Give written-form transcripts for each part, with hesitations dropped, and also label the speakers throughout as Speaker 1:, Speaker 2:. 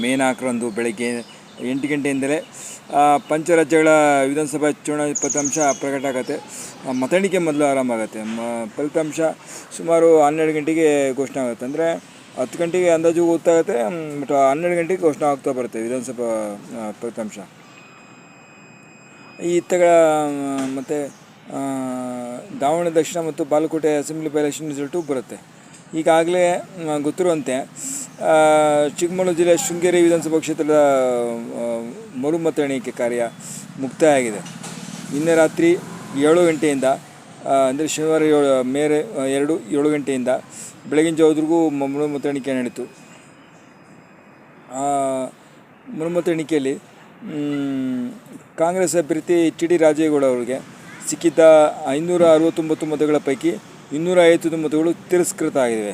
Speaker 1: ಮೇ 4ರಂದು ಬೆಳಗ್ಗೆ 8 ಗಂಟೆಯಿಂದಲೇ ಪಂಚರಾಜ್ಯಗಳ ವಿಧಾನಸಭಾ ಚುನಾವಣೆ ಫಲಿತಾಂಶ ಪ್ರಕಟ ಆಗುತ್ತೆ. ಮತ ಎಣಿಕೆ ಮೊದಲು ಆರಂಭ ಆಗುತ್ತೆ. ಫಲಿತಾಂಶ ಸುಮಾರು 12 ಗಂಟೆಗೆ ಘೋಷಣೆ ಆಗುತ್ತೆ. ಅಂದರೆ 10 ಗಂಟೆಗೆ ಅಂದಾಜು ಗೊತ್ತಾಗುತ್ತೆ, ಬಟ್ 12 ಗಂಟೆಗೆ ಘೋಷಣೆ ಆಗ್ತಾ ಬರುತ್ತೆ ವಿಧಾನಸಭಾ ಫಲಿತಾಂಶ. ಈ ಇತ್ತಗಳ ಮತ್ತು ದಾವಣಗೆರೆ ದಕ್ಷಿಣ ಮತ್ತು Bagalkote assembly by election result ಬರುತ್ತೆ. ಈಗಾಗಲೇ ಗೊತ್ತಿರುವಂತೆ ಚಿಕ್ಕಮಗಳೂರು ಜಿಲ್ಲೆಯ ಶೃಂಗೇರಿ ವಿಧಾನಸಭಾ ಕ್ಷೇತ್ರದ ಮರು ಮತ ಎಣಿಕೆ ಕಾರ್ಯ ಮುಕ್ತಾಯ ಆಗಿದೆ. ನಿನ್ನೆ ರಾತ್ರಿ 7 ಗಂಟೆಯಿಂದ ಅಂದರೆ ಶನಿವಾರ ಮೇ 2 7 ಗಂಟೆಯಿಂದ ಬೆಳಗಿನ ಜಾವದವರೆಗೂ ಮರು ಮತ ಎಣಿಕೆ ನಡೀತು. ಮರು ಮತ ಎಣಿಕೆಯಲ್ಲಿ ಕಾಂಗ್ರೆಸ್ ಅಭ್ಯರ್ಥಿ ಟಿ ರಾಜೇಗೌಡ ಅವರಿಗೆ ಸಿಕ್ಕಿದ್ದ 569 ಮತಗಳ ಪೈಕಿ 250 ಮತಗಳು ತಿರಸ್ಕೃತ ಆಗಿವೆ.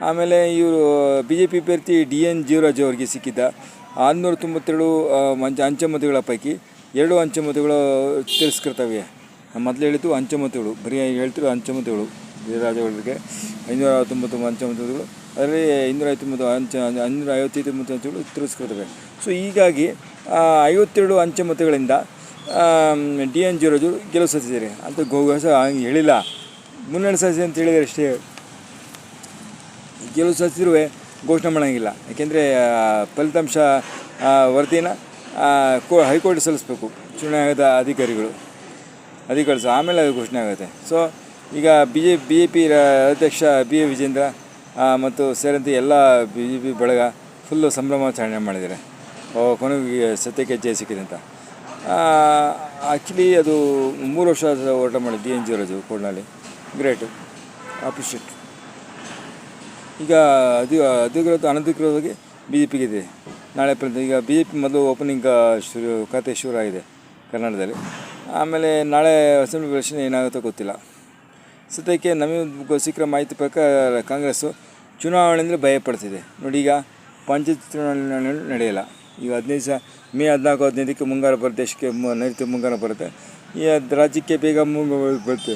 Speaker 1: ಆಮೇಲೆ ಇವರು BJP ಅಭ್ಯರ್ಥಿ DN ಜೀವರಾಜ್ ಅವರಿಗೆ ಸಿಕ್ಕಿದ್ದ 692 ಅಂಚೆ ಮತಗಳ ಪೈಕಿ 2 ಅಂಚೆ ಮತಗಳು ತಿರಸ್ಕೃತವಿವೆ. ಮೊದಲು ಹೇಳಿದ್ದು ಅಂಚೆ ಮತಗಳು, ಬರೀ ಹೇಳ್ತಿರೋ ಅಂಚೆ ಮತಗಳು. ಜೀವರಾಜ್ ಅವರಿಗೆ 569 ಅಂಚೆ ಮತಗಳು, ಅದರಲ್ಲಿ 555 ಮತಗಳು ತಿರಸ್ಕೃತವೆ. ಸೊ ಹೀಗಾಗಿ 52 ಅಂಚೆ ಮತಗಳಿಂದ DN ಜೀವರಾಜು ಗೆಲುವು ಸಾಧಿಸಿದ್ದಾರೆ ಅಂತ ಹಂಗೆ ಹೇಳಿಲ್ಲ, ಮುನ್ನಡೆ ಸಾಧಿಸಿದೆ ಅಂತ ಹೇಳಿದರೆ ಅಷ್ಟೇ. ಗೆಲುವು ಸಾಧಿಸಿರುವೆ ಘೋಷಣೆ ಮಾಡೋಂಗಿಲ್ಲ. ಯಾಕೆಂದರೆ ಫಲಿತಾಂಶ ವರದಿನ ಹೈಕೋರ್ಟ್ ಸಲ್ಲಿಸಬೇಕು ಚುನಾವಣಾ ಆಯೋಗದ ಅಧಿಕಾರಿಗಳು ಆಮೇಲೆ ಅದು ಘೋಷಣೆ ಆಗುತ್ತೆ. ಸೊ ಈಗ BJP ಅಧ್ಯಕ್ಷ B ವಿಜೇಂದ್ರ ಮತ್ತು ಸೇರಿದಂತೆ ಎಲ್ಲ BJP ಬಳಗ ಫುಲ್ಲು ಸಂಭ್ರಮಾಚರಣೆ ಮಾಡಿದ್ದಾರೆ. ಕೊನೆಗೆ ಸತ್ಯಕ್ಕೆ ಜಯ ಸಿಕ್ಕಿದೆ ಅಂತ. ಆ್ಯಕ್ಚುಲಿ ಅದು 3 ವರ್ಷ ಹೋರಾಟ ಮಾಡಿ DN ಜೀವರಾಜು ಕೋರ್ಟ್ನಲ್ಲಿ. Great, appreciate. ಈಗ ಅನಧಿಕೃತವಾಗಿ BJPಗೆ ಇದೆ. ನಾಳೆ ಈಗ BJP ಮೊದಲು ಓಪನಿಂಗ್ ಖಾತೆ ಶುರು ಆಗಿದೆ ಕರ್ನಾಟಕದಲ್ಲಿ. ಆಮೇಲೆ ನಾಳೆ ಅಸೆಂಬ್ಲಿ ಎಲೆಕ್ಷನ್ ಏನಾಗುತ್ತೋ ಗೊತ್ತಿಲ್ಲ. ಸದ್ಯಕ್ಕೆ ನಮಗೆ ಸಿಕ್ಕ ಮಾಹಿತಿ ಪ್ರಕಾರ ಕಾಂಗ್ರೆಸ್ಸು ಚುನಾವಣೆ ಅಂದರೆ ಭಯಪಡ್ತಿದೆ. ನೋಡಿ, ಈಗ ಪಂಚಾಯತ್ ಚುನಾವಣೆ ನಡೆಯಲ್ಲ. ಈಗ ಮೇ 14-15ಕ್ಕೆ ಮುಂಗಾರು ಬರುತ್ತೆ, ದೇಶಕ್ಕೆ ನೈಋತ್ಯ ಮುಂಗಾರು ಬರುತ್ತೆ. ಈ ರಾಜ್ಯಕ್ಕೆ ಬೇಗ ಬರುತ್ತೆ.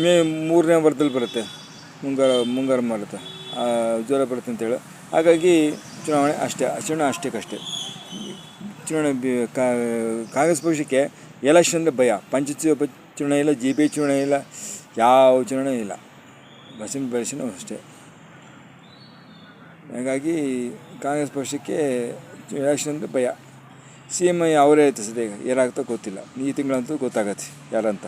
Speaker 1: ಮೇ 3ನೇ ವಾರದಲ್ಲಿ ಬರುತ್ತೆ, ಮುಂಗಾರು ಬರುತ್ತೆ, ಜ್ವರ ಬರುತ್ತೆ ಅಂತೇಳಿ. ಹಾಗಾಗಿ ಚುನಾವಣೆ ಅಷ್ಟಕ್ಕಷ್ಟೇ. ಕಾಂಗ್ರೆಸ್ ಪಕ್ಷಕ್ಕೆ ಎಲೆಕ್ಷನ್ ಅಂದರೆ ಭಯ. ಪಂಚಾಯತ್ ಚುನಾವಣೆ ಇಲ್ಲ, GB ಚುನಾವಣೆ ಇಲ್ಲ, ಯಾವ ಚುನಾವಣೆ ಇಲ್ಲ, ಅಸೆಂಬ್ಲಿ ಎಲೆಕ್ಷನ್ ಅಷ್ಟೇ. ಹಾಗಾಗಿ ಕಾಂಗ್ರೆಸ್ ಪಕ್ಷಕ್ಕೆ ಎಲೆಕ್ಷನ್ ಅಂದರೆ ಭಯ. CM ಅವರೇ ಐತೆ ಸದ್ಯ, ಏನಾಗುತ್ತೋ ಗೊತ್ತಿಲ್ಲ. ಈ ತಿಂಗಳಂತೂ ಗೊತ್ತಾಗತ್ತೆ ಯಾರಂತ.